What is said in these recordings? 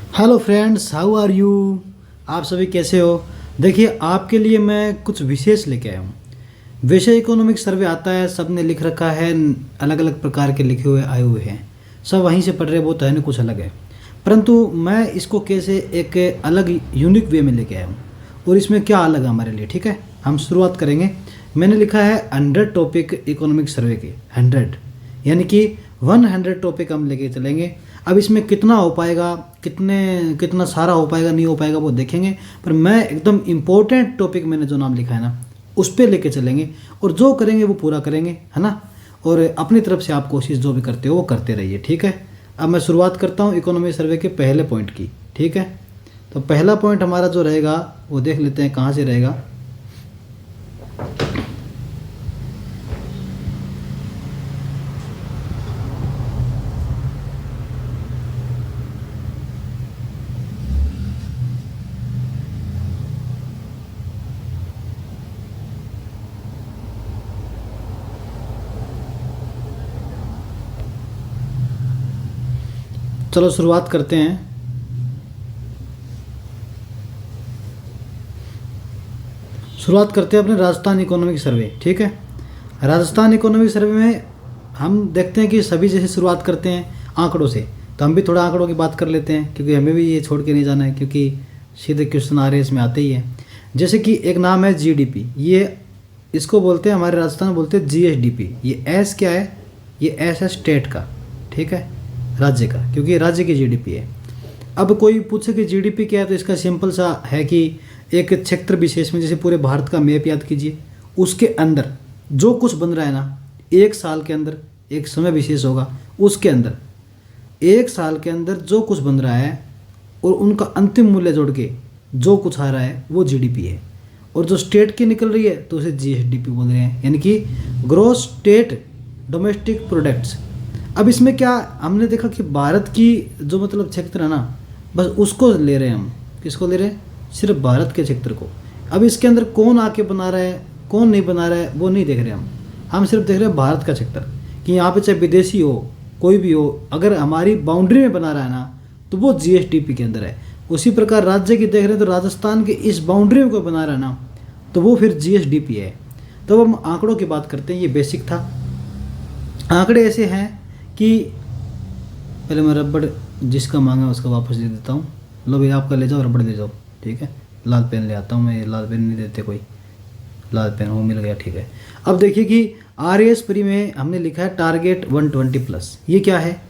Hello friends, how are you. आप सभी कैसे हो। देखिए, आपके लिए मैं कुछ विशेष लेके आया हूँ। वैसे इकोनॉमिक सर्वे आता है, सब ने लिख रखा है, अलग अलग प्रकार के लिखे हुए आए हुए हैं, सब वहीं से पढ़ रहे, वो तो है नहीं, कुछ अलग है। परंतु मैं इसको कैसे एक अलग यूनिक वे में लेके आया हूँ और इसमें क्या अलग है हमारे लिए। ठीक है, हम शुरुआत करेंगे। मैंने लिखा है 100 टॉपिक इकोनॉमिक सर्वे के, 100 यानी कि 100 टॉपिक हम लेके चलेंगे। अब इसमें कितना हो पाएगा, कितना सारा हो पाएगा, नहीं हो पाएगा, वो देखेंगे। पर मैं एकदम इम्पोर्टेंट टॉपिक, मैंने जो नाम लिखा है ना, उस पर लेके चलेंगे और जो करेंगे वो पूरा करेंगे, है ना। और अपनी तरफ से आप कोशिश जो भी करते हो वो करते रहिए। ठीक है, अब मैं शुरुआत करता हूँ इकोनॉमी सर्वे के पहले पॉइंट की। ठीक है, तो पहला पॉइंट हमारा जो रहेगा वो देख लेते हैं कहाँ से रहेगा। चलो शुरुआत करते हैं। शुरुआत करते हैं अपने राजस्थान इकोनॉमिक सर्वे। ठीक है, राजस्थान इकोनॉमिक सर्वे में हम देखते हैं कि सभी जैसे शुरुआत करते हैं आंकड़ों से, तो हम भी थोड़ा आंकड़ों की बात कर लेते हैं, क्योंकि हमें भी ये छोड़ के नहीं जाना है, क्योंकि सीधे क्वेश्चन आ रहे हैं इसमें आते ही हैं। जैसे कि एक नाम है जीडीपी, ये इसको बोलते हैं हमारे राजस्थान में बोलते हैं जीएसडीपी। ये एस क्या है, ये एस है स्टेट का, ठीक है, राज्य का, क्योंकि ये राज्य की जीडीपी है। अब कोई पूछे कि जीडीपी क्या है, तो इसका सिंपल सा है कि एक क्षेत्र विशेष में, जैसे पूरे भारत का मैप याद कीजिए, उसके अंदर जो कुछ बन रहा है ना, एक साल के अंदर एक समय विशेष होगा, उसके अंदर एक साल के अंदर जो कुछ बन रहा है और उनका अंतिम मूल्य जोड़ के जो कुछ आ रहा है वो जीडीपी है। और जो स्टेट की निकल रही है तो उसे जीएसडीपी बोल रहे हैं, यानी कि ग्रॉस स्टेट डोमेस्टिक प्रोडक्ट्स। अब इसमें क्या हमने देखा कि भारत की जो मतलब क्षेत्र है ना, बस उसको ले रहे हैं हम। किसको ले रहे हैं? सिर्फ भारत के क्षेत्र को। अब इसके अंदर कौन आके बना रहा है, कौन नहीं बना रहा है, वो नहीं देख रहे हम सिर्फ देख रहे हैं भारत का क्षेत्र, कि यहाँ पे चाहे विदेशी हो, कोई भी हो, अगर हमारी बाउंड्री में बना रहा है ना, तो वो जीएसडीपी के अंदर है। उसी प्रकार राज्य की देख रहे हैं तो राजस्थान के इस बाउंड्री में कोई बना रहा है ना, तो वो फिर जीएसडीपी है। तो हम आंकड़ों की बात करते हैं, ये बेसिक था। आंकड़े ऐसे हैं कि पहले मैं रबड़ जिसका मांगा उसका वापस दे देता हूँ। लो भैया, आपका ले जाओ, रबड़ ले जाओ। ठीक है, लाल पेन ले आता हूँ मैं, लाल पेन नहीं देते कोई, लाल पेन वो मिल गया। ठीक है, अब देखिए कि आरएएस प्री में हमने लिखा है टारगेट 120 प्लस। ये क्या है?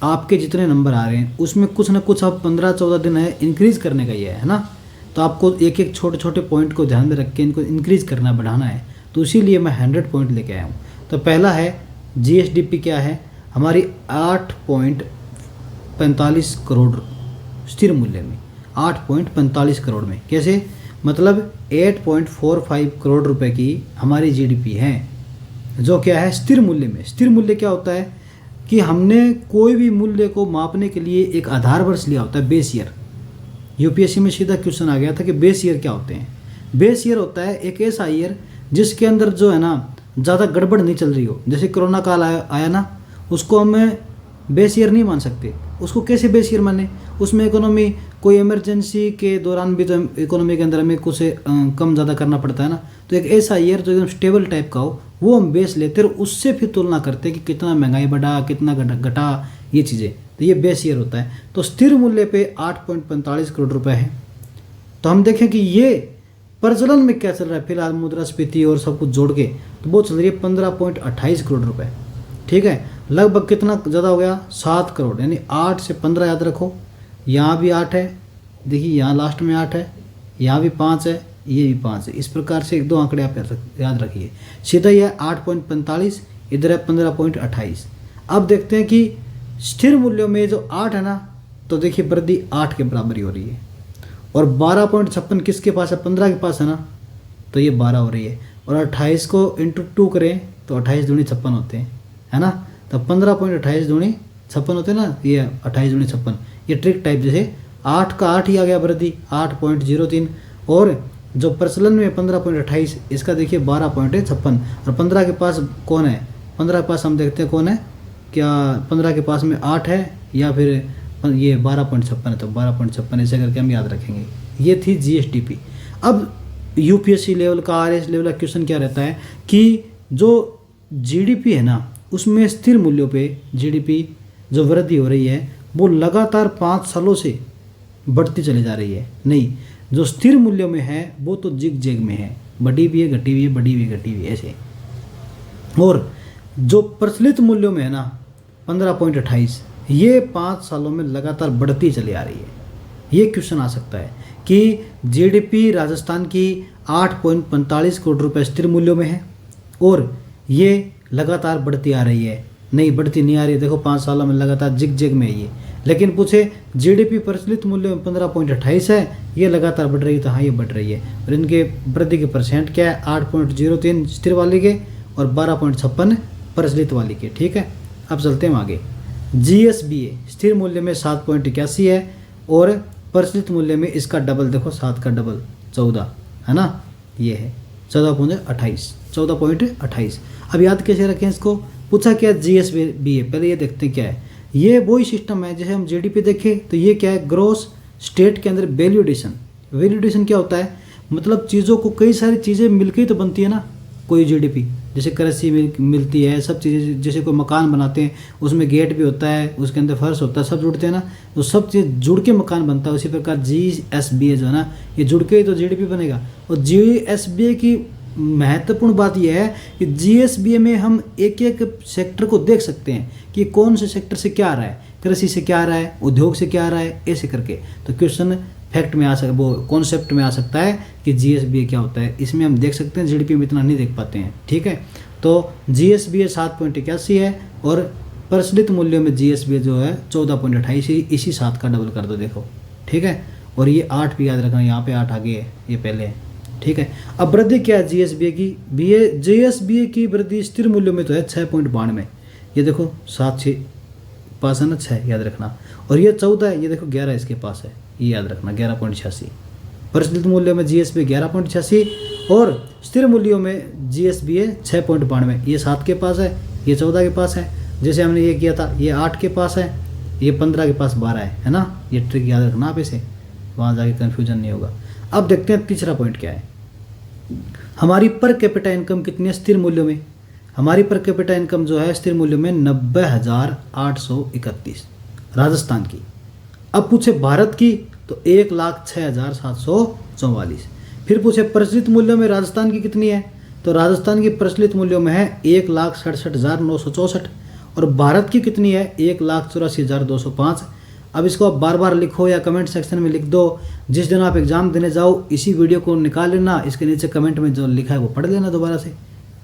आपके जितने नंबर आ रहे हैं उसमें कुछ ना कुछ आप 15-14 दिन है इंक्रीज करने का, ये है ना। तो आपको एक एक छोटे छोटे पॉइंट को ध्यान में रख के इनको इंक्रीज करना, बढ़ाना है। तो इसीलिए मैं 100 पॉइंट लेके आया हूँ। तो पहला है जीएसडीपी क्या है हमारी, 8.45 करोड़ स्थिर मूल्य में, 8.45 करोड़ में। कैसे? मतलब 8.45 करोड़ रुपए की हमारी जीडीपी है, जो क्या है स्थिर मूल्य में। स्थिर मूल्य क्या होता है कि हमने कोई भी मूल्य को मापने के लिए एक आधार वर्ष लिया होता है, बेस ईयर। यूपीएससी में सीधा क्वेश्चन आ गया था कि बेस ईयर क्या होते हैं। बेस ईयर होता है एक ऐसा ईयर जिसके अंदर जो है ना ज़्यादा गड़बड़ नहीं चल रही हो। जैसे कोरोना काल आया ना, उसको हम बेस ईयर नहीं मान सकते। उसको कैसे बेस ईयर माने? उसमें इकोनॉमी कोई इमरजेंसी के दौरान भी तो इकोनॉमी के अंदर हमें कुछ कम ज़्यादा करना पड़ता है ना। तो एक ऐसा ईयर जो एकदम स्टेबल टाइप का हो, वो हम बेस लेते और उससे फिर तुलना करते कि कितना महंगाई बढ़ा, कितना घटा, ये चीज़ें। तो ये बेस ईयर होता है। तो स्थिर मूल्य पे 8.45 करोड़ रुपए है। तो हम देखें कि ये प्रचलन में क्या चल रहा है फिलहाल, मुद्रास्फीति और सब कुछ जोड़ के, तो वो चल रही है 15.28 करोड़ रुपए। ठीक है, लगभग कितना ज़्यादा हो गया? 7 करोड़, यानी 8 से 15 याद रखो। यहाँ भी 8 है, देखिए यहाँ लास्ट में 8 है, यहाँ भी 5 है, ये भी 5 है। इस प्रकार से 1-2 आंकड़े आप याद रखिए। सीधा ही है 8.45, इधर है 15.28। अब देखते हैं कि स्थिर मूल्यों में जो 8 है ना, तो देखिए वृद्धि 8 के बराबर ही हो रही है। और 12.56 किसके पास है? 15 के पास है ना, तो ये 12 हो रही है। और 28 को इंटू 2 करें तो 28 दूनी 56 होते हैं, है ना। तो 15.28 दूनी 56 होते हैं ना, ये 28 दूनी 56। ये ट्रिक टाइप, जैसे 8 का 8 ही आ गया वृद्धि, 8.03। और जो प्रचलन में 15.28, इसका देखिए 12.56। और 15 के पास कौन है? 15 के पास हम देखते हैं कौन है, क्या 15 के पास में 8 है या फिर ये 12.56 है तो 12.56 ऐसे करके हम याद रखेंगे। ये थी GSDP। अब यूपीएससी लेवल का, RS लेवल का क्वेश्चन क्या रहता है कि जो GDP है ना, उसमें स्थिर मूल्यों पे GDP जो वृद्धि हो रही है वो लगातार 5 सालों से बढ़ती चली जा रही है। नहीं, जो स्थिर मूल्यों में है वो तो जिग जैग में है, बढ़ी भी है घटी हुई है, बढ़ी हुई घटी हुई ऐसे। और जो प्रचलित मूल्यों में है ना 15.28, ये 5 सालों में लगातार बढ़ती चली आ रही है। ये क्वेश्चन आ सकता है कि GDP राजस्थान की 8.45 करोड़ रुपए स्थिर मूल्यों में है और ये लगातार बढ़ती आ रही है। नहीं, बढ़ती नहीं आ रही है, देखो 5 सालों में लगातार जिग जैग में है ये। लेकिन पूछे GDP प्रचलित मूल्य में 15.28 है, ये लगातार बढ़ रही है, तो हाँ ये बढ़ रही है। और इनके वृद्धि के परसेंट क्या है, 8.03 स्थिर वाली के और 12.56 प्रचलित वाली के। ठीक है, अब चलते हैं आगे। GSBA स्थिर मूल्य में 7.81 है और प्रचलित मूल्य में इसका डबल, देखो 7 का डबल 14 है ना, ये है 14.28। अब याद कैसे रखें इसको, पूछा क्या GSBA, पहले ये देखते हैं क्या है। ये वही सिस्टम है जैसे हम GDP देखें तो ये क्या है, ग्रोस स्टेट के अंदर वैल्यू एडिशन। वैल्यू एडिशन क्या होता है, मतलब चीज़ों को, कई सारी चीज़ें मिलकर ही तो बनती है ना कोई GDP। जैसे कृषि मिलती है, सब चीज़ें, जैसे कोई मकान बनाते हैं उसमें गेट भी होता है, उसके अंदर फर्श होता है, सब जुड़ते हैं ना, तो सब चीज़ जुड़ के मकान बनता है। उसी प्रकार GSBA जो है ना, ये जुड़ के ही तो GDP बनेगा। और GSBA की महत्वपूर्ण बात यह है कि GSBA में हम एक एक सेक्टर को देख सकते हैं कि कौन से सेक्टर से क्या आ रहा है, कृषि से क्या आ रहा है, उद्योग से क्या आ रहा है, ऐसे करके। तो क्वेश्चन फैक्ट में आ सकता, वो कॉन्सेप्ट में आ सकता है कि GSBA क्या होता है। इसमें हम देख सकते हैं, GDP में इतना नहीं देख पाते हैं। ठीक है, तो GSBA 7.81 है और प्रचलित मूल्यों में GSBA जो है 14.28, इसी 7 का डबल कर दो, देखो। ठीक है, और ये 8 भी याद रखना, यहाँ पे 8 आगे है, ये पहले है। ठीक है, अब वृद्धि क्या है GSBA की, GSBA की वृद्धि स्थिर मूल्यों में तो है 6.92, ये देखो 7 6 पास है ना, 6 याद रखना। और ये 14 है, ये देखो 11 इसके पास है, ये याद रखना 11.86। प्रचलित मूल्यों में GSBA 11.86 और स्थिर मूल्यों में GSBA 6.92, ये 7 के पास है, ये 14 के पास है। जैसे हमने ये किया था, ये 8 के पास है, ये 15 के पास 12 है ना। ये ट्रिक याद रखना आप इसे, वहाँ जाके कन्फ्यूजन नहीं होगा। अब देखते हैं तीसरा पॉइंट क्या है। हमारी पर कैपिटा इनकम कितनी है स्थिर मूल्यों में, हमारी पर कैपिटा इनकम जो है स्थिर मूल्यों में 90,831 राजस्थान की। अब पूछे भारत की तो 1,06,744। फिर पूछे प्रचलित मूल्यों में राजस्थान की कितनी है, तो राजस्थान की प्रचलित मूल्यों में है 1,67,964 और भारत की कितनी है 1,84,205। अब इसको आप बार बार लिखो या कमेंट सेक्शन में लिख दो। जिस दिन आप एग्जाम देने जाओ इसी वीडियो को निकाल लेना, इसके नीचे कमेंट में जो लिखा है वो पढ़ लेना दोबारा से।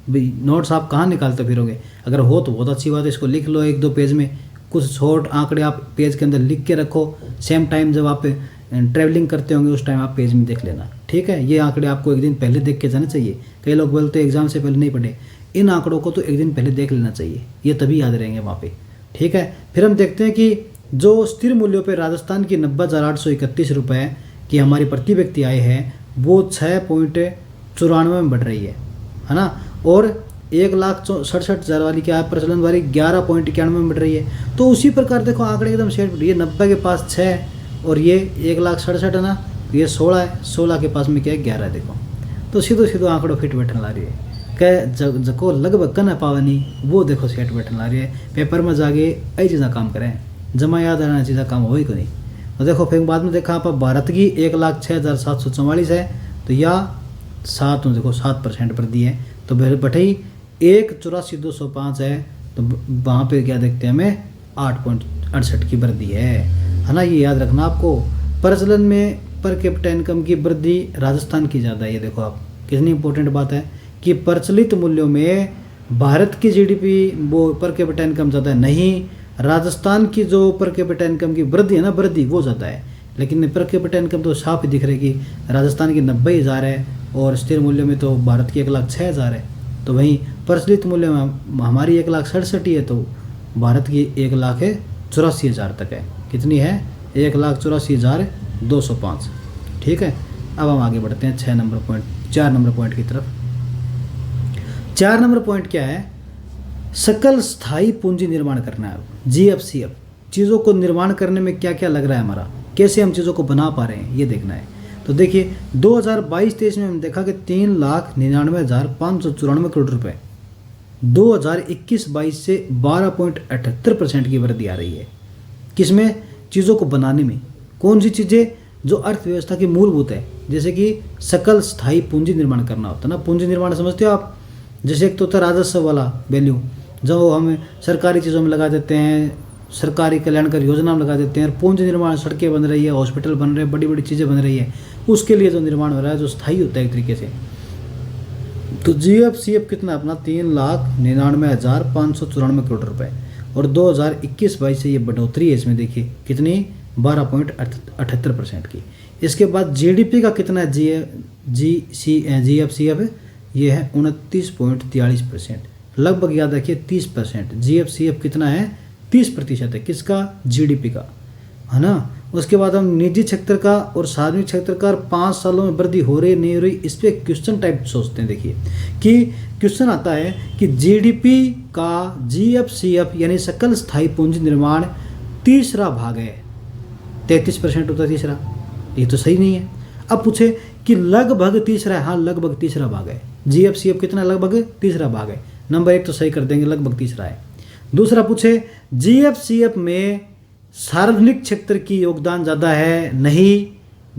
भाई नोट्स आप कहाँ निकालते फिरोगे, अगर हो तो बहुत अच्छी बात है, इसको लिख लो 1-2 पेज में। कुछ शॉर्ट आंकड़े आप पेज के अंदर लिख के रखो, सेम टाइम जब आप ट्रैवलिंग करते होंगे उस टाइम आप पेज में देख लेना। ठीक है, ये आंकड़े आपको एक दिन पहले देख के जाना चाहिए। कई लोग बोलते हैं एग्जाम से पहले नहीं पढ़े, इन आंकड़ों को तो एक दिन पहले देख लेना चाहिए, ये तभी याद रहेंगे वहाँ पे। ठीक है, फिर हम देखते हैं कि जो स्थिर मूल्यों पे राजस्थान की 90,831 रुपये की हमारी प्रति व्यक्ति आय है वो 6.94 में बढ़ रही है ना। और 1,67,000 वाली क्या है प्रचलन वाली 11.91 में बढ़ रही है। तो उसी प्रकार देखो आंकड़े एकदम सेट, ये 90 के पास 6 और ये 1,67,000 है ना, ये 16 है, 16 के पास में क्या है 11 है। देखो तो सीधो आंकड़ों फिट बैठने ला रही है, कह जको लगभग कन पावनी वो देखो सेट बैठने ला रही है। पेपर में जाके ऐसी चीज़ा काम करें, जमा याद रहना चीज़ा काम हो ही को नहीं। तो देखो फिर बाद में देखा आप भारत की 1,06,744 है, तो या 7 देखो 7% वृद्धि है। तो बटई 1,84,205 है, तो वहाँ पे क्या देखते हैं हमें 8.68 की वृद्धि है ना। ये याद रखना आपको। प्रचलन में पर कैपिटा इनकम की वृद्धि राजस्थान की ज़्यादा है। ये देखो आप कितनी इंपॉर्टेंट बात है कि प्रचलित मूल्यों में भारत की GDP वो पर कैपिटा इनकम ज़्यादा है, नहीं राजस्थान की जो पर कैपिटा इनकम की वृद्धि है ना, वृद्धि वो ज़्यादा है। लेकिन पर कैपिटा इनकम तो साफ ही दिख रही कि राजस्थान की 90,000 है और स्थिर मूल्य में तो भारत की 1,06,000 है। तो वहीं प्रचलित मूल्य में हमारी 1,67,000 है, तो भारत की 1,84,000 तक है। कितनी है 1,84,205। ठीक है, अब हम आगे बढ़ते हैं 4 नंबर पॉइंट की तरफ। 4 नंबर पॉइंट क्या है, सकल स्थायी पूंजी निर्माण करना है। GFCF चीज़ों को निर्माण करने में क्या क्या लग रहा है हमारा, कैसे हम चीज़ों को बना पा रहे हैं, ये देखना है। तो देखिए 2022-23 में हम देखा कि 3,99,594 करोड़ रुपए 2021-22 से 12.78% की वृद्धि आ रही है। किसमें? चीज़ों को बनाने में। कौन सी चीज़ें? जो अर्थव्यवस्था की मूलभूत है, जैसे कि सकल स्थायी पूंजी निर्माण करना होता है ना। पूंजी निर्माण समझते हो आप? जैसे एक तो होता है राजस्व वाला वैल्यू, जो हम सरकारी चीज़ों में लगा देते हैं, सरकारी कल्याणकारी योजना में लगा देते हैं। पूंजी निर्माण, सड़कें बन रही है, हॉस्पिटल बन रहे हैं, बड़ी बड़ी चीज़ें बन रही है, उसके लिए जो निर्माण हो रहा है, जो स्थायी होता है एक तरीके से। तो GFCF कितना अपना 3,99,594 करोड़ रुपए, और 2021-22 से ये बढ़ोतरी है इसमें, देखिए कितनी, 12.78% की। इसके बाद GDP का कितना है GFCF, ये है 29.43%, लगभग याद रखिए 30%। GFCF कितना है? 30% है। किसका? GDP का, है ना। उसके बाद हम निजी क्षेत्र का और सार्वजनिक क्षेत्र का 5 सालों में वृद्धि हो रही नहीं हो रही, इस पर क्वेश्चन टाइप सोचते हैं। देखिए कि क्वेश्चन आता है कि GDP का GFCF यानी सकल स्थायी पूंजी निर्माण तीसरा भाग है, 33% होता है तीसरा, ये तो सही नहीं है। अब पूछे कि लगभग तीसरा है, हाँ लगभग तीसरा भाग है। GFCF कितना? लगभग तीसरा भाग है। नंबर 1 तो सही कर देंगे, लगभग तीसरा है। दूसरा पूछे GFCF में सार्वजनिक क्षेत्र की योगदान ज़्यादा है, नहीं,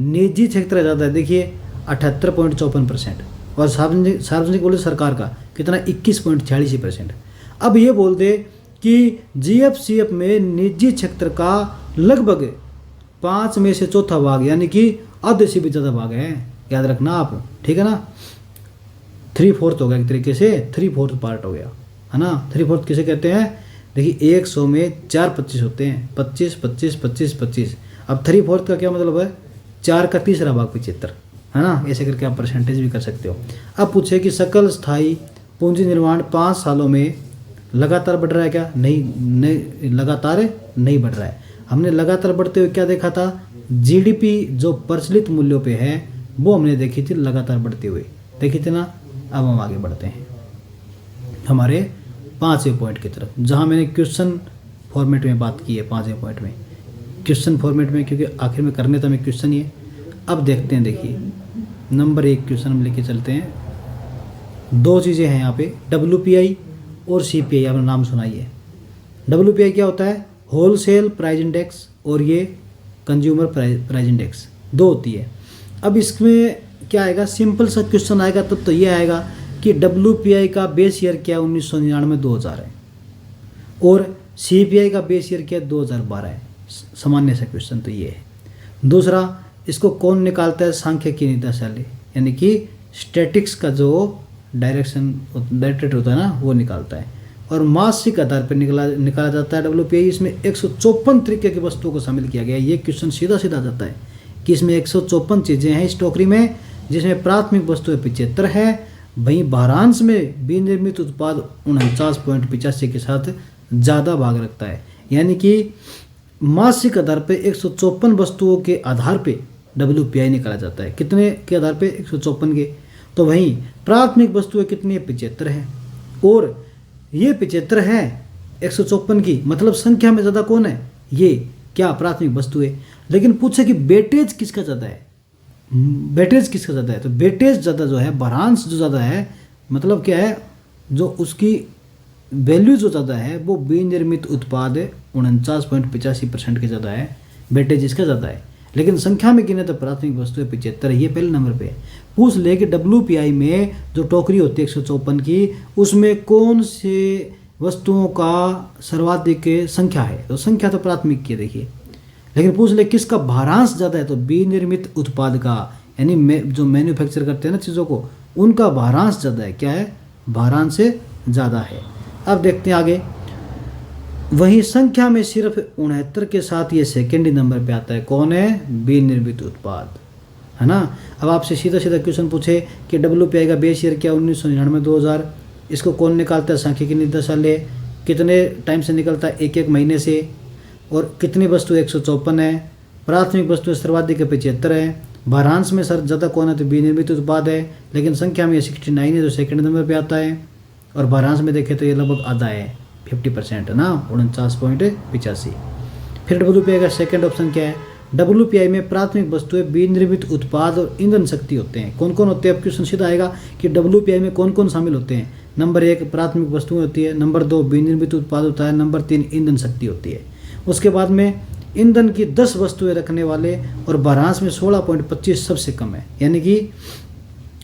निजी क्षेत्र ज़्यादा है। देखिए 78.54%, और सार्वजनिक बोले सरकार का कितना? 21.46%। अब ये बोल दे कि GFCF में निजी क्षेत्र का लगभग 5 में से चौथा भाग, यानी कि आधे से भी ज़्यादा भाग है, याद रखना आप, ठीक है ना। 3/4 हो गया एक तरीके से, 3/4 पार्ट हो गया, है ना। 3/4 किसे कहते हैं? देखिए 100 में 4 25 होते हैं, 25 25 25 25। अब 3/4 का क्या मतलब है? 4 का तीसरा भाग 75, है ना। ऐसे करके आप परसेंटेज भी कर सकते हो। अब पूछे कि सकल स्थायी पूंजी निर्माण 5 सालों में लगातार बढ़ रहा है क्या? नहीं, लगातार नहीं बढ़ रहा है। हमने लगातार बढ़ते हुए क्या देखा था? GDP जो प्रचलित मूल्यों पे है वो हमने देखी थी लगातार बढ़ते हुए, देखी थी ना। अब हम आगे बढ़ते हैं हमारे 5वें पॉइंट की तरफ, जहाँ मैंने क्वेश्चन फॉर्मेट में बात की है। 5वें पॉइंट में क्वेश्चन फॉर्मेट में, क्योंकि आखिर में करने तो हमें क्वेश्चन ही है। अब देखते हैं, देखिए नंबर 1 क्वेश्चन हम लेके चलते हैं। 2 चीज़ें हैं यहाँ पे, WPI और CPI, आपने नाम सुनाई है। WPI क्या होता है? होलसेल प्राइस इंडेक्स, और ये कंज्यूमर प्राइस इंडेक्स, 2 होती है। अब इसमें क्या आएगा? सिंपल सा क्वेश्चन आएगा तब तो ये आएगा कि WPI का बेस ईयर क्या है? 1999-2000 है, और CPI का बेस ईयर क्या है? 2012 है। सामान्य सा क्वेश्चन तो ये है। दूसरा, इसको कौन निकालता है? सांख्यिकी निदेशालय, यानी कि स्टैटिक्स का जो डायरेक्टरेट होता है ना, वो निकालता है, और मासिक आधार पर निकाला जाता है WPI। इसमें 154 तरीके की वस्तुओं को शामिल किया गया है। ये क्वेश्चन सीधा सीधा जाता है कि इसमें 154 चीज़ें हैं इस टोकरी में, जिसमें प्राथमिक वस्तुएं 75 है, वहीं भारांश में विनिर्मित उत्पाद 49.85 के साथ ज़्यादा भाग रखता है। यानी कि मासिक आधार पे 154 वस्तुओं के आधार पे WPI निकाला जाता है। कितने के आधार पे? 154 के। तो वहीं प्राथमिक वस्तुएं कितनी है? 75 है, और ये 75 है 154 की, मतलब संख्या में ज़्यादा कौन है? ये क्या? प्राथमिक वस्तुएं। लेकिन पूछे कि वेटेज किसका ज़्यादा है? वेटेज किसका ज़्यादा है? तो वेटेज ज़्यादा जो है, भारांश जो ज़्यादा है, मतलब क्या है? जो उसकी वैल्यू जो ज़्यादा है वो विनिर्मित उत्पाद 49.85% के ज़्यादा है, वेटेज इसका ज़्यादा है। लेकिन संख्या में गिने तो प्राथमिक वस्तु 75 है, ये पहले नंबर पे। पूछ ले कि WPI में जो टोकरी होती है 154 की, उसमें कौन से वस्तुओं का सर्वाधिक संख्या है? तो संख्या तो प्राथमिक की है, देखिए। लेकिन पूछ ले किसका भारांश ज़्यादा है? तो विनिर्मित उत्पाद का, यानी जो मैन्युफैक्चर करते हैं ना चीज़ों को, उनका भारांश ज़्यादा है। क्या है? भारांश से ज़्यादा है। अब देखते हैं आगे। वहीं संख्या में सिर्फ 69 के साथ ये सेकेंडरी नंबर पे आता है। कौन है? विनिर्मित उत्पाद, है ना। अब आपसे सीधा सीधा क्वेश्चन पूछे कि WPI का बेस ईयर क्या? 1999-2000। इसको कौन निकालता है? सांख्यिकी निदेशालय। कितने टाइम से निकलता है? 1-1 महीने से। और कितनी वस्तु? 154 है। प्राथमिक वस्तु सर्वाधिक 75 है। भारांश में सर ज़्यादा कौन है? तो विनिर्मित उत्पाद है। लेकिन संख्या में 69 है, जो सेकेंड नंबर पे आता है। और भारांश में देखें तो ये लगभग आधा है, 50% है ना, 49.85। फिर WPI का सेकंड ऑप्शन क्या है, WPI में प्राथमिक वस्तुएं, विनिर्मित उत्पाद और ईंधन शक्ति होते हैं। कौन कौन होते हैं, अब क्वेश्चन सीधा आएगा कि WPI में कौन कौन शामिल होते हैं। नंबर 1 प्राथमिक वस्तुएं होती है, नंबर 2 विनिर्मित उत्पाद होता है, नंबर 3 ईंधन शक्ति होती है। उसके बाद में ईंधन की 10 वस्तुएं रखने वाले और भारांश में 16.25 सबसे कम है। यानी कि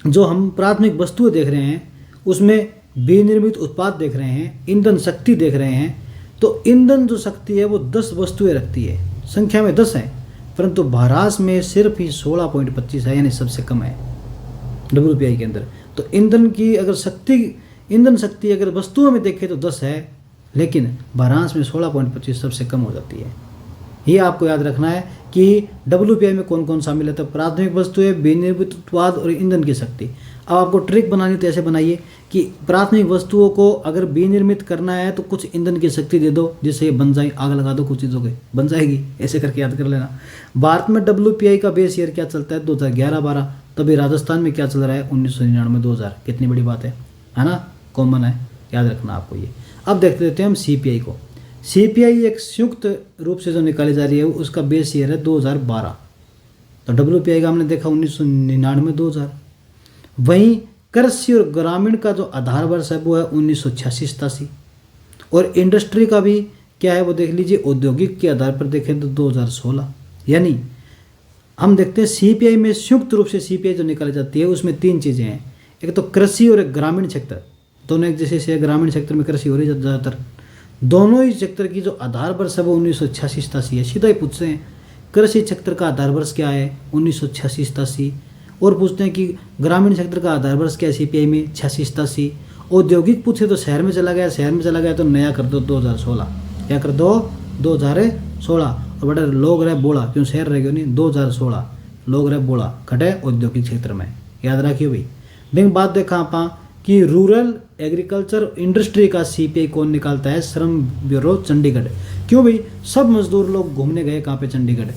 जो हम प्राथमिक वस्तुएं देख रहे हैं उसमें विनिर्मित उत्पाद देख रहे हैं, ईंधन शक्ति देख रहे हैं, तो ईंधन जो शक्ति है वो 10 वस्तुएं रखती है, संख्या में 10 है, परंतु भारांश में सिर्फ ही 16.25 है, यानी सबसे कम है WPI के अंदर। तो ईंधन की अगर ईंधन शक्ति अगर वस्तुओं में देखें तो 10 है, लेकिन भारांश में 16.25 सबसे कम हो जाती है। ये आपको याद रखना है कि WPI में कौन कौन शामिल है, तो प्राथमिक वस्तुएं, विनिर्मित उत्पाद और ईंधन की शक्ति। अब आपको ट्रिक बनानी तो ऐसे बनाइए कि प्राथमिक वस्तुओं को अगर विनिर्मित करना है तो कुछ ईंधन की शक्ति दे दो जिससे ये बन जाए, आग लगा दो कुछ चीज़ों के, बन जाएगी, ऐसे करके याद कर लेना। भारत में WPI का बेस ईयर क्या चलता है, 2011-12। तभी राजस्थान में क्या चल रहा है, 1999-2000। कितनी बड़ी बात है ना, कॉमन है, याद रखना आपको ये। अब देखते हैं हम CPI को। CPI एक संयुक्त रूप से जो निकाली जा रही है उसका बेस ईयर है 2012। तो WPI का हमने देखा 1999-2000। वहीं कृषि और ग्रामीण का जो आधार वर्ष है वो है 1986-87। और इंडस्ट्री का भी क्या है वो देख लीजिए, औद्योगिक के आधार पर देखें तो 2016। यानी हम देखते हैं CPI में संयुक्त रूप से CPI जो निकाली जाती है उसमें 3 चीज़ें हैं, एक तो कृषि और एक ग्रामीण क्षेत्र। दोनों एक जैसे से, ग्रामीण क्षेत्र में कृषि हो रही है ज़्यादातर। दोनों ही क्षेत्र की जो आधार वर्ष है वो 1986-87 है। सीधा ही पूछते हैं कृषि क्षेत्र का आधार वर्ष क्या है, 1986-87। और पूछते हैं कि ग्रामीण क्षेत्र का आधार वर्ष क्या है CPI में, 86-87। औद्योगिक पूछे तो शहर में चला गया तो नया कर दो 2016। क्या कर दो, 2016। और बड़ा लोग रहे बोला, क्यों शहर रह गया नहीं, 2016 लोग रहे बोला खटे औद्योगिक क्षेत्र में, याद रखिए भाई। लेकिन बात देखा आप कि रूरल एग्रीकल्चर इंडस्ट्री का CPI कौन निकालता है, श्रम ब्यूरो चंडीगढ़। क्यों भाई, सब मजदूर लोग घूमने गए कहाँ पे, चंडीगढ़।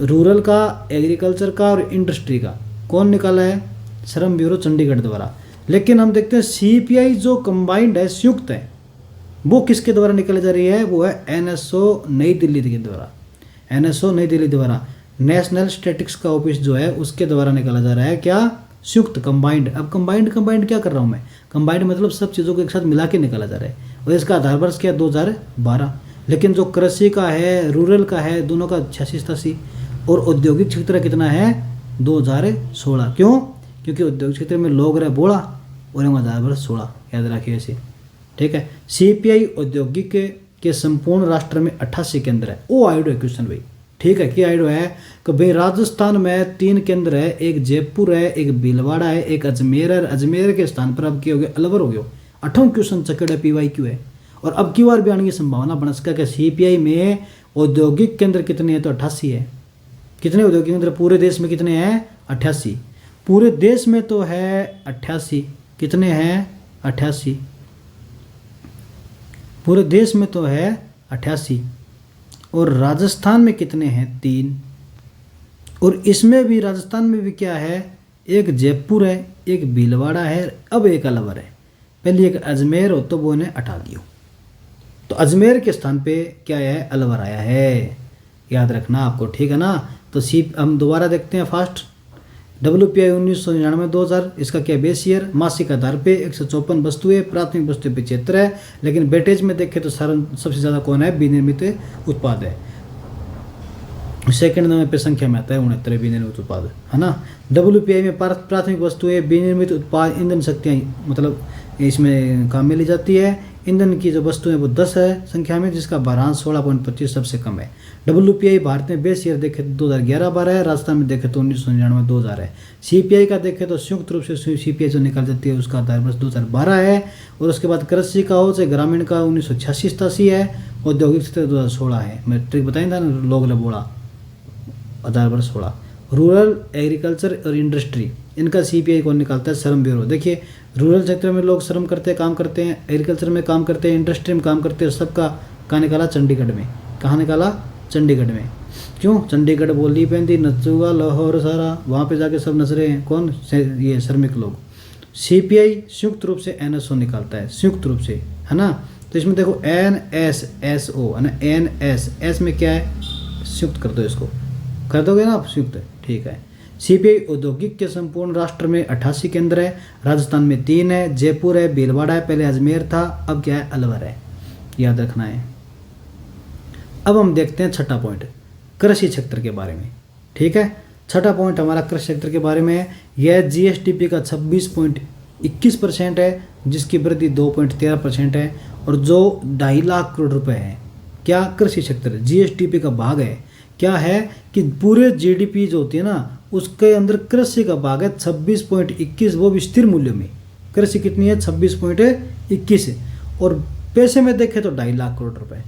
रूरल का, एग्रीकल्चर का और इंडस्ट्री का कौन निकाला है, श्रम ब्यूरो चंडीगढ़ द्वारा। लेकिन हम देखते हैं CPI जो कंबाइंड है, संयुक्त है, वो किसके द्वारा निकाली जा रही है, वो है NSO नई दिल्ली के द्वारा। NSO नई दिल्ली द्वारा, नेशनल स्टैटिस्टिक्स का ऑफिस जो है उसके द्वारा निकाला जा रहा है। क्या, संयुक्त, कंबाइंड। अब कंबाइंड क्या कर रहा हूँ मैं, कंबाइंड मतलब सब चीज़ों को एक साथ मिला के निकाला जा रहा है। और इसका आधार वर्ष क्या है, 2012। लेकिन जो कृषि का है, रूरल का है, दोनों का 86-87। और औद्योगिक क्षेत्र कितना है, 2016। क्यों, क्योंकि औद्योगिक क्षेत्र में लोग रहे बोला और आधार वर्ष 16, याद रखिए ऐसे, ठीक है। CPI औद्योगिक के संपूर्ण राष्ट्र में 88 केंद्र है। वो आइडो है क्वेश्चन भाई, ठीक है। क्या आइडो है कि भाई राजस्थान में 3 केंद्र है, एक जयपुर है, एक भीलवाड़ा है, एक अजमेर है। अजमेर के स्थान पर अब क्या हो गया, अलवर हो गया। 8वां क्वेश्चन चकड़ है, PYQ है। और अब की बार भी आने की संभावना बन सका कि CPI में औद्योगिक केंद्र कितने हैं, तो 88 है। कितने औद्योगिक केंद्र पूरे देश में, कितने हैं, 88। पूरे देश में तो है 88, कितने हैं, 88। पूरे देश में तो है 88। और राजस्थान में कितने हैं, 3। और इसमें भी राजस्थान में भी क्या है, एक जयपुर है, एक भीलवाड़ा है, अब एक अलवर है। पहले एक अजमेर हो तो वो इन्हें हटा दियो, तो अजमेर के स्थान पे क्या है, अलवर आया है, याद रखना आपको, ठीक है ना। तो हम दोबारा देखते हैं फास्ट। WPI 1999-2000, इसका क्या बेस ईयर, मासिक आधार पे 154 वस्तुएं, प्राथमिक वस्तुएं 75 है। लेकिन बेटेज में देखें तो सबसे ज़्यादा कौन है, विनिर्मित उत्पाद है। सेकंड नंबर पे संख्या में आता है 69 विनिर्मित उत्पाद, है ना। WPI में प्राथमिक वस्तुएं, विनिर्मित उत्पाद, ईंधन शक्तियाँ मतलब इसमें काम में ली जाती है। ईंधन की जो वस्तुएं वो 10 है संख्या में, जिसका भारांश 16.25 सबसे कम है। WPI भारत में बेस ईयर देखे तो 2011-12 है, राजस्थान में देखे तो 1999-2000 है। CPI का देखे तो संयुक्त रूप से CPI जो निकाल जाती है उसका आधार वर्ष 2012 है। और उसके बाद कृषि का हो चाहे ग्रामीण का 1986-87 है। औद्योगिक क्षेत्र 2016 है। मैं ट्रिक बताई था ना, लोग बोला आधार वर्ष 16। रूरल एग्रीकल्चर और इंडस्ट्री, इनका CPI कौन निकालता है, श्रम ब्यूरो। देखिए रूरल क्षेत्र में लोग श्रम करते हैं, काम करते हैं, एग्रीकल्चर में काम करते हैं, इंडस्ट्री में काम करते हैं, सबका कहाँ निकाला, चंडीगढ़ में। कहाँ निकाला, चंडीगढ़ में। क्यों, चंडीगढ़ बोली पेंदी नचूगा लाहौर सारा, वहाँ पे जाके सब नच रहे हैं। कौन, ये श्रमिक लोग। CPI संयुक्त रूप से NSO निकालता है, संयुक्त रूप से, है ना। तो इसमें देखो NSSO है ना, NS में क्या है, संयुक्त कर दो, इसको कर दोगे ना आप संयुक्त, ठीक है। CPI औद्योगिक के संपूर्ण राष्ट्र में 88 केंद्र है, राजस्थान में 3 है, जयपुर है, भीलवाड़ा है, पहले अजमेर था, अब क्या है, अलवर है, याद रखना है। अब हम देखते हैं छठा पॉइंट, कृषि क्षेत्र के बारे में, ठीक है। छठा पॉइंट हमारा कृषि क्षेत्र के बारे में है। यह GSDP का 26.21% है, जिसकी वृद्धि 2.13% है, और जो 2.5 लाख करोड़ रुपए है, क्या कृषि क्षेत्र GSDP का भाग है। क्या है कि पूरे GDP जो होती है ना, उसके अंदर कृषि का भाग है 26.21, वो भी स्थिर मूल्य में। कृषि कितनी है, 26.21 है, और पैसे में देखें तो 2.5 लाख करोड़ रुपए,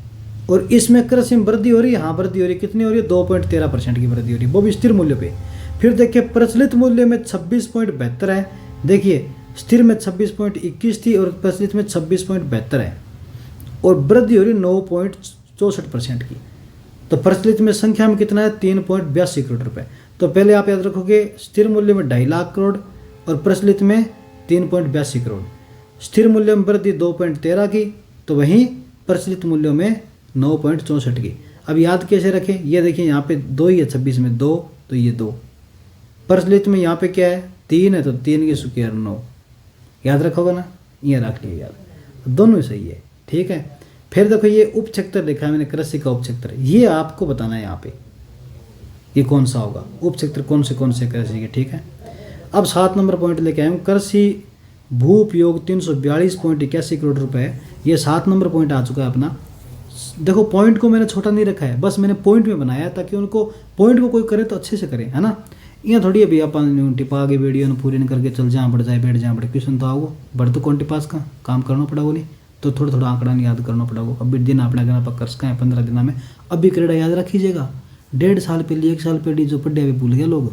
और इसमें कृषि में वृद्धि हो रही है, हाँ वृद्धि हो रही है, कितनी हो रही है, 2.13% की वृद्धि हो रही है, वो भी स्थिर मूल्य पे। फिर देखिए प्रचलित मूल्य में 26.72 है, देखिए स्थिर में 26.21 थी और प्रचलित में 26.72 है, और वृद्धि हो रही 9.64% की। तो प्रचलित में संख्या में कितना है, 3.82 करोड़ रुपए। तो पहले आप याद रखोगे स्थिर मूल्य में 2.5 लाख करोड़ और प्रचलित में 3.82 करोड़। स्थिर मूल्य में वृद्धि 2.13 की, तो वहीं प्रचलित मूल्यों में 9.64 की। अब याद कैसे रखें, ये देखिए यहाँ पे 2 ही है, 26 में 2, तो ये 2। प्रचलित में यहाँ पे क्या है, 3 है, तो 3 की स्क्वायर 9, याद रखोगे ना, ये रख लिया याद, दोनों सही है, ठीक है। फिर देखो ये उप क्षेत्र लिखा है मैंने, कृषि का उप क्षेत्र, ये आपको बताना है यहाँ पे, ये कौन सा होगा उप क्षेत्र, कौन से कृषि के, ठीक है। अब 7 नंबर पॉइंट लेके आए हूँ, कृषि भू उपयोग 342.81 करोड़ रुपए, ये 7 नंबर पॉइंट आ चुका है अपना। देखो पॉइंट को मैंने छोटा नहीं रखा है, बस मैंने पॉइंट में बनाया है ताकि उनको पॉइंट को कोई करे तो अच्छे से करे, है ना। यहाँ थोड़ी अभी अपन टिपा के वीडियो ने पूरी नहीं करके चल जहाँ बढ़ जाए बैठ जहाँ बढ़े, क्वेश्चन तो आओ बढ़ तो कौन टिपास का काम करना पड़ेगा, नहीं तो थोड़ा थोड़ा आंकड़ा नहीं याद करना पड़ेगा। अभी दिन अपना करना पक्का का है 15 दिन में, अभी क्रेडा याद रखीजिएगा, 1.5 साल पहले 1 साल पहले जो पढ़े अभी भूल गए लोग।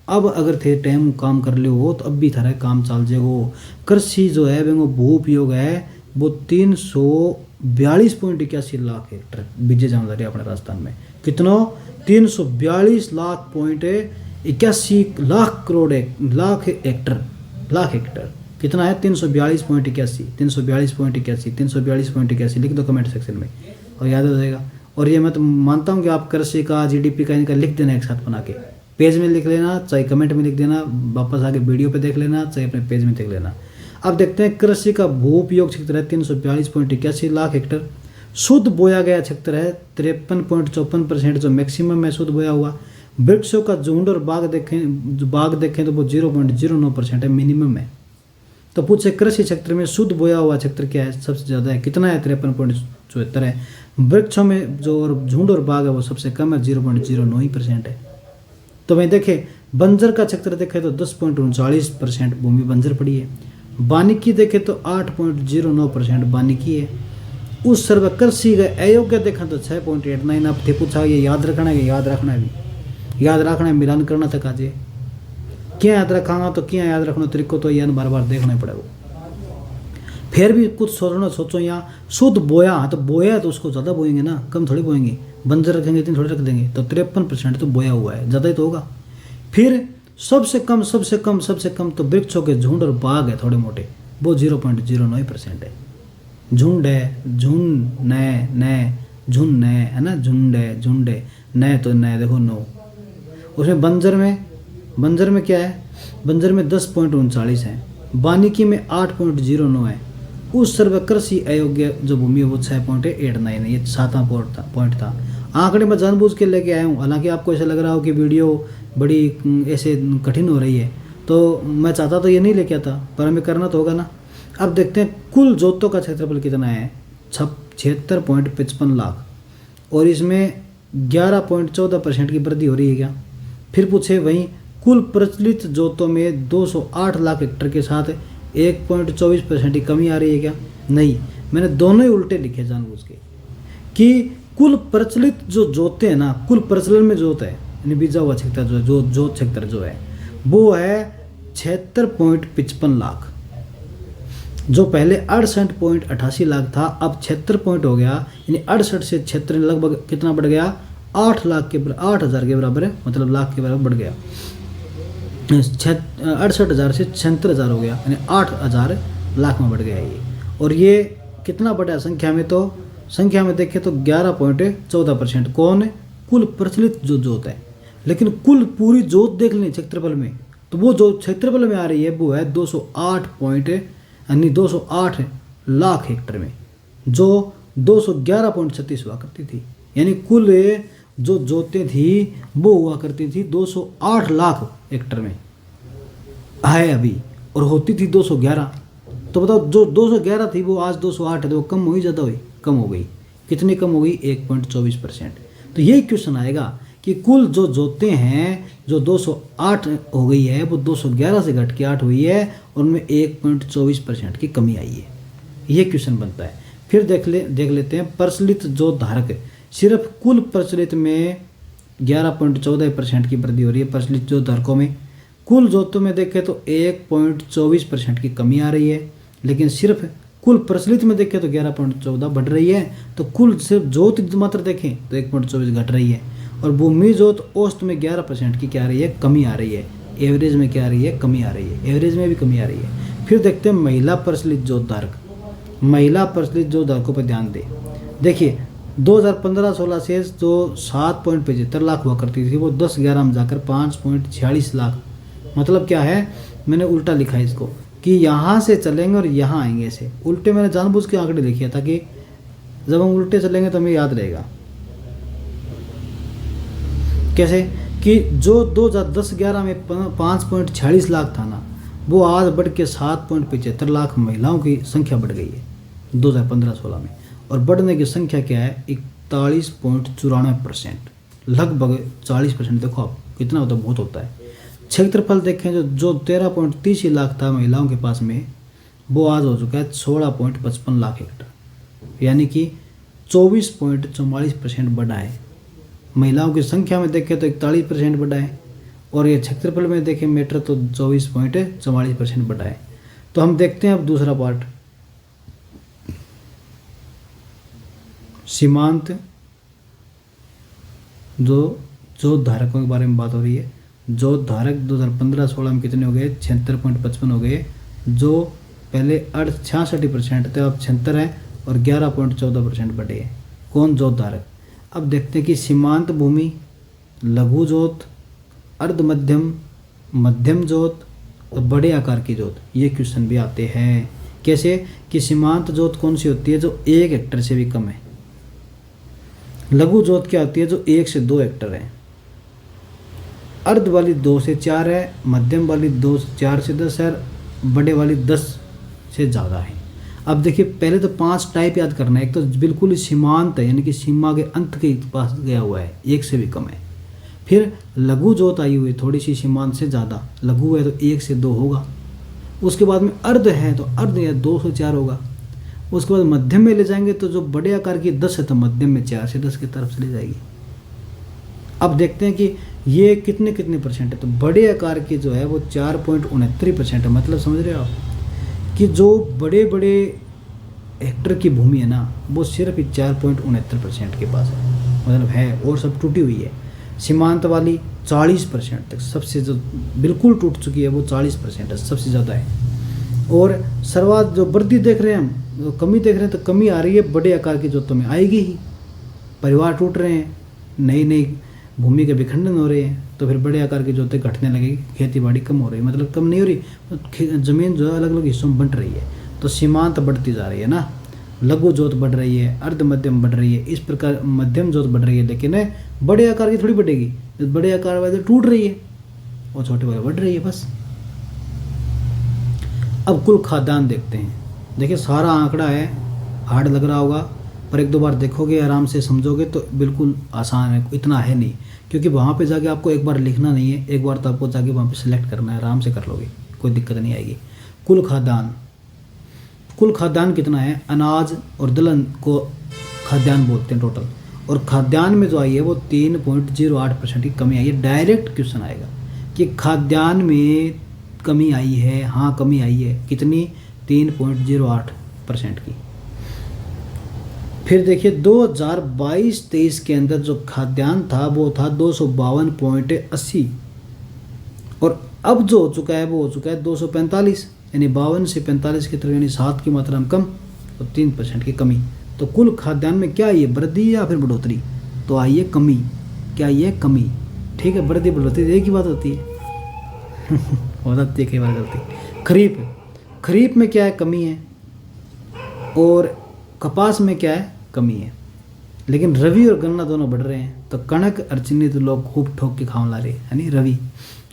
अब अगर थे टाइम काम कर ले हो तो अब भी थारा काम चल जाएगा। कृषि जो है वो भू उपयोग है वो 342.81 लाख हेक्टर बीजे जानदारी अपने राजस्थान में, कितना 342.81 लाख करोड़ लाख हेक्टर कितना है, 342.81 लिख दो कमेंट सेक्शन में और याद हो जाएगा। और ये मैं तो मानता हूँ कि आप कृषि का GDP का इनका लिख देना एक साथ बना के, पेज में लिख लेना, चाहे कमेंट में लिख देना, वापस आके वीडियो पे देख लेना, चाहे अपने पेज में देख लेना। अब देखते हैं कृषि का भू उपयोग क्षेत्र है 342.81 लाख हेक्टर। शुद्ध बोया गया क्षेत्र है 53.54%, जो मैक्सिमम है शुद्ध बोया हुआ। वृक्षों का झुंड और बाग देखें तो वो 0.09% है, मिनिमम है। तो पूछे कृषि क्षेत्र में शुद्ध बोया हुआ क्षेत्र क्या है, सबसे ज़्यादा है, कितना है, 53.74 है। वृक्षों में जो और झुंड और बाग है वो सबसे कम है, 0.09% है। तो वहीं देखें बंजर का क्षेत्र देखें तो 10.39% भूमि बंजर पड़ी है। वानिकी देखें तो 8.09% वानिकी है। उस सर्व कृषि का अयोग्य देखा तो 6.89। अब थे पूछा ये याद रखना है, याद रखना है, मिलान करना तक आज क्या याद रखांगा तो क्या याद रखना तरीको तो यार बार बार देखना पड़ेगा। फिर भी कुछ सोचो यहाँ शुद्ध बोया, तो बोया तो उसको ज़्यादा बोएंगे ना, कम थोड़ी बोएंगे। बंजर रखेंगे इतनी थोड़ी रख देंगे, तो 53% तो बोया हुआ है, ज़्यादा ही तो होगा। फिर सबसे कम तो वृक्षों के झुंड और बाग है थोड़े मोटे, वो 0.09% है। झुंड है, झुंड है ना, झुंड है नए, तो नए देखो 9। उसमें बंजर में क्या है, बंजर में 10.39 है, वानिकी में 8.09 है। उस सर्व कृषि अयोग्य जो भूमि है वो 6.89 है। ये 7वां पॉइंट था। आंकड़े में जानबूझ के लेके आया हूँ, हालांकि आपको ऐसा लग रहा हो कि वीडियो बड़ी ऐसे कठिन हो रही है, तो मैं चाहता तो ये नहीं लेके आता, पर हमें करना तो होगा ना। अब देखते हैं कुल जोतों का क्षेत्रफल कितना है, 76.55 लाख, और इसमें 11.14% की वृद्धि हो रही है क्या। फिर पूछे वहीं कुल प्रचलित जोतों में 208 लाख हेक्टर के साथ 1.24% की कमी आ रही है क्या। नहीं, मैंने दोनों ही उल्टे लिखे जानबूझ के कि कुल प्रचलित जो जोते हैं ना, कुल प्रचलन में जोत है यानी बीजा हुआ क्षेत्र जो है, जोत क्षेत्र जो है वो है 76.55 लाख, जो पहले 68.88 लाख था, अब 76 पॉइंट हो गया, यानी 68 से 76 लगभग कितना बढ़ गया, 8,00,000 के 8,000 के बराबर है, मतलब लाख के बराबर बढ़ गया। 68,000 से 76,000 हो गया, यानी 8,000 लाख में बढ़ गया ये। और ये कितना बढ़ा संख्या में, तो संख्या में देखें तो 11.14%। कौन है? कुल प्रचलित जो जोत है। लेकिन कुल पूरी जोत देख लें क्षेत्रफल में, तो वो जो क्षेत्रफल में आ रही है वो है 208 लाख हेक्टेयर में, जो 211.36 हुआ करती थी। यानी कुल जो जोतें थी वो हुआ करती थी 208 लाख हेक्टेयर में है अभी, और होती थी 211। तो बताओ जो 211 थी वो आज 208 है, तो वो कम हुई ज़्यादा हुई? कम हो गई। कितनी कम हो गई? 1.24%। तो यही क्वेश्चन आएगा कि कुल जो जोतें हैं जो 208 हो गई है वो 211 से घट के 8 हुई है, और उनमें 1.24% की कमी आई है। ये क्वेश्चन बनता है। फिर देख लेते हैं प्रचलित जोत धारक। सिर्फ कुल प्रचलित में 11.14% की वृद्धि हो रही है प्रचलित जोत धारकों में। कुल जोतों में देखें तो 1.24% की कमी आ रही है, लेकिन सिर्फ कुल प्रचलित में देखें तो 11.14 बढ़ रही है। तो कुल सिर्फ जोत मात्र देखें तो 1.24 घट रही है, और भूमि जोत औसत में 11% की क्या आ रही है? कमी आ रही है। एवरेज में क्या आ रही है? कमी आ रही है। एवरेज में भी कमी आ रही है। फिर देखते हैं महिला प्रचलित जोत धारक। महिला प्रचलित जोत धारकों पर ध्यान दें। देखिए 2015-16 से जो 7.75 लाख हुआ करती थी वो 10-11 में जाकर 5.46 लाख। मतलब क्या है? मैंने उल्टा लिखा है इसको कि यहाँ से चलेंगे और यहाँ आएंगे। ऐसे उल्टे मैंने जानबूझ के आंकड़े लिखे ताकि जब हम उल्टे चलेंगे तो हमें याद रहेगा। कैसे कि जो 2010-11 में 5.46 लाख था ना, वो आज बढ़ के 7.75 लाख महिलाओं की संख्या बढ़ गई है 2015-16 में। और बढ़ने की संख्या क्या है? 41.94%, लगभग 40%। देखो आप कितना होता है? बहुत होता है। क्षेत्रफल देखें जो 13.30 लाख था महिलाओं के पास में, वो आज हो चुका है 16.55 लाख हेक्टेयर, यानी कि 24.44% बढ़ा है। महिलाओं की संख्या में देखें तो 41% बढ़ा है, और ये क्षेत्रफल में देखें मीटर तो 24.44% बढ़ा है। तो हम देखते हैं अब दूसरा पार्ट, सीमांत जोत धारकों के बारे में बात हो रही है। जोत धारक 2015-16 में कितने हो गए? 76.55 हो गए, जो पहले 66% थे, अब 76 है, और 11.14% बढ़े हैं। कौन? जोत धारक। अब देखते हैं कि सीमांत भूमि, लघु जोत, अर्ध मध्यम, मध्यम जोत और बड़े आकार की जोत, ये क्वेश्चन भी आते हैं। कैसे कि सीमांत जोत कौन सी होती है? जो 1 हेक्टेयर से भी कम है। लघु जोत क्या होती है? जो 1 से 2 हेक्टेयर है। अर्ध वाली 2 से 4 है, मध्यम वाली 4 से 10 है, बड़े वाली 10 से ज़्यादा है। अब देखिए पहले तो 5 टाइप याद करना है। एक तो बिल्कुल ही सीमांत है, यानी कि सीमा के अंत के पास गया हुआ है, 1 से भी कम है। फिर लघु जोत आई हुई थोड़ी सी सीमांत से ज़्यादा, लघु है तो 1 से 2 होगा। उसके बाद में अर्ध है तो अर्ध या 2 से 4 होगा। उसके बाद मध्यम में ले जाएंगे तो जो बड़े आकार की 10 है तो मध्यम में 4 से 10 की तरफ से ले जाएगी। अब देखते हैं कि ये कितने परसेंट है। तो बड़े आकार की जो है वो 4.69% है। मतलब समझ रहे हो आप कि जो बड़े हेक्टर की भूमि है ना, वो सिर्फ 4.69% के पास है, मतलब है, और सब टूटी हुई है। सीमांत वाली 40% तक, सबसे जो बिल्कुल टूट चुकी है वो 40% है, सबसे ज़्यादा है। और सर्वात जो वृद्धि देख रहे हैं हम, जो कमी देख रहे हैं, तो कमी आ रही है बड़े आकार की जोतों में, आएगी ही। परिवार टूट रहे हैं, नई भूमि के विखंडन हो रहे हैं, तो फिर बड़े आकार की जोतें घटने लगेगी, खेती बाड़ी कम हो रही है। मतलब कम नहीं हो रही, ज़मीन जो है अलग अलग हिस्सों में बंट रही है, तो सीमांत बढ़ती जा रही है ना। लघु जोत बढ़ रही है, अर्ध मध्यम बढ़ रही है, इस प्रकार मध्यम जोत बढ़ रही है, लेकिन बड़े आकार की थोड़ी बढ़ेगी। बड़े आकार वाले टूट रही है और छोटे वाले बढ़ रही है बस। अब कुल खाद्यान्न देखते हैं। देखिए सारा आंकड़ा है, हार्ड लग रहा होगा, पर 1-2 बार देखोगे, आराम से समझोगे तो बिल्कुल आसान है, इतना है नहीं। क्योंकि वहाँ पे जाके आपको एक बार लिखना नहीं है, एक बार तो आपको जाके वहाँ पे सिलेक्ट करना है, आराम से कर लोगे, कोई दिक्कत नहीं आएगी। कुल खाद्यान्न कितना है? अनाज और दलहन को खाद्यान्न बोलते हैं टोटल, और खाद्यान्न में जो आई है वो 3.08% की कमी आई है। डायरेक्ट क्वेश्चन आएगा कि खाद्यान्न में कमी आई है। हाँ कमी आई है, कितनी? 3.08% की। फिर देखिए 2022-23 के अंदर जो खाद्यान्न था वो था 252.80, और अब जो हो चुका है वो हो चुका है 245, यानी 52 से 45 की तरफ, यानी 7 की मात्रा में कम तो 3% की कमी। तो कुल खाद्यान्न में क्या आई है, वृद्धि या फिर बढ़ोतरी? तो आई है कमी। क्या आई है, कमी। ठीक है, वृद्धि बढ़ोतरी एक ही बात होती है हो जाती है कई बार गलती। खरीफ, खरीफ में क्या है, कमी है, और कपास में क्या है, कमी है। लेकिन रवि और गन्ना दोनों बढ़ रहे हैं। तो कणक और चीनी तो लोग खूब ठोक के खाने ला रहे हैं, यानी रवि।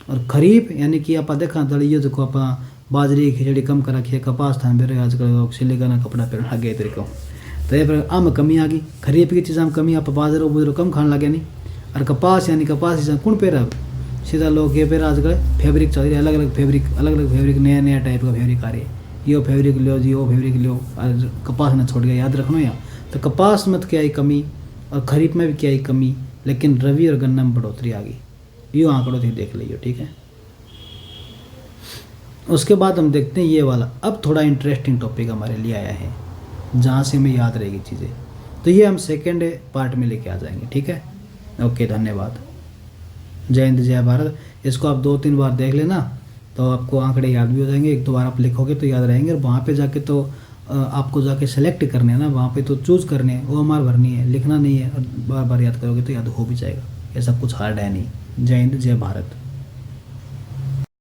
और खरीफ यानी कि आप देखा दलियो जो आप बाजरी खिचड़ी कम कर रखी है, कपास था बेरे आजकल लोग सिलेगा ना कपड़ा पहन लगे तेरे को। तो ये पर आम कमी आ गई, खरीफ की चीज़ में कमी, आप बाजरो बुजरो कम खाने लगे नहीं। और कपास यानी कपास चीज़ कौन पे रहा, सीधा लोग ये पे आजकल फैब्रिक चल रही है, अलग अलग फैब्रिक नया नया टाइप का फैब्रिक आ रही है। यो फैब्रिक लो जी, वो फैब्रिक लो, और कपास ना छोड़ गया, याद रखना यहाँ। तो कपास में तो क्या आई कमी, और खरीफ में भी क्या आई कमी, लेकिन रवि और गन्ना में बढ़ोतरी आ गई। यो आंकड़ों से देख लीजिए, ठीक है। उसके बाद हम देखते हैं ये वाला, अब थोड़ा इंटरेस्टिंग टॉपिक हमारे लिए आया है, जहाँ से हमें याद रहेगी चीज़ें। तो ये हम सेकेंड पार्ट में लेके आ जाएंगे, ठीक है। ओके, धन्यवाद। जय हिंद, जय भारत। इसको आप 2-3 बार देख लेना, तो आपको आंकड़े याद भी हो जाएंगे। एक दो बार आप लिखोगे तो याद रहेंगे, और वहाँ पे जाके तो आपको जाके सेलेक्ट करने हैं ना, वहाँ पे तो चूज़ करने हैं, वो हमार भरनी है, लिखना नहीं है। और बार बार याद करोगे तो याद हो भी जाएगा। ये सब कुछ हार्ड है नहीं। जय हिंद, जय भारत।